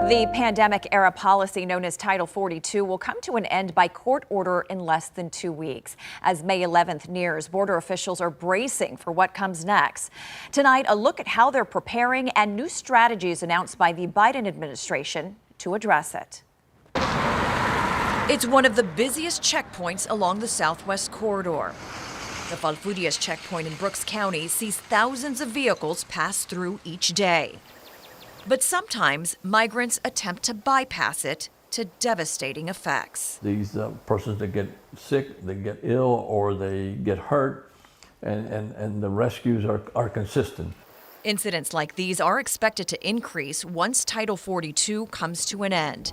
The pandemic-era policy known as Title 42 will come to an end by court order in less than 2 weeks. As May 11th nears, border officials are bracing for what comes next. Tonight, a look at how they're preparing and new strategies announced by the Biden administration to address it. It's one of the busiest checkpoints along the Southwest corridor. The Falfurrias checkpoint in Brooks County sees thousands of vehicles pass through each day. But sometimes migrants attempt to bypass it, to devastating effects. These persons that get sick, they get ill, or they get hurt, and the rescues are consistent. Incidents like these are expected to increase once Title 42 comes to an end.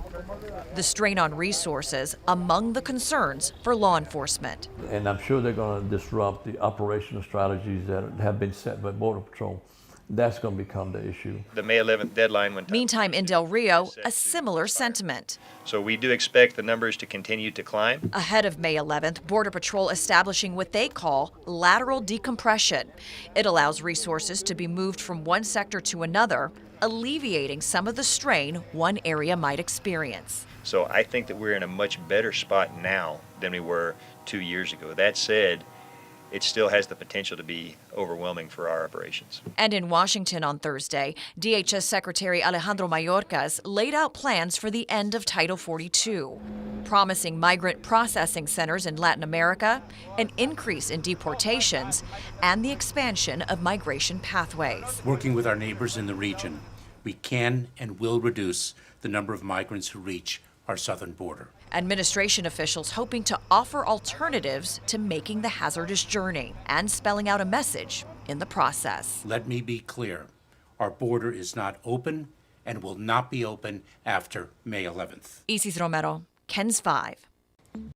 The strain on resources among the concerns for law enforcement. And I'm sure they're going to disrupt the operational strategies that have been set by Border Patrol. That's going to become the issue. The May 11th deadline went. Meantime, in Del Rio, a similar sentiment. So we do expect the numbers to continue to climb. Ahead of May 11th, Border Patrol establishing what they call lateral decompression. It allows resources to be moved from one sector to another, alleviating some of the strain one area might experience. So I think that we're in a much better spot now than we were 2 years ago. That said, it still has the potential to be overwhelming for our operations. And in Washington on Thursday, DHS Secretary Alejandro Mayorkas laid out plans for the end of Title 42, promising migrant processing centers in Latin America, an increase in deportations, and the expansion of migration pathways. Working with our neighbors in the region, we can and will reduce the number of migrants who reach our southern border. Administration officials hoping to offer alternatives to making the hazardous journey and spelling out a message in the process. Let me be clear. Our border is not open and will not be open after May 11th. Isis Romero, KENS 5.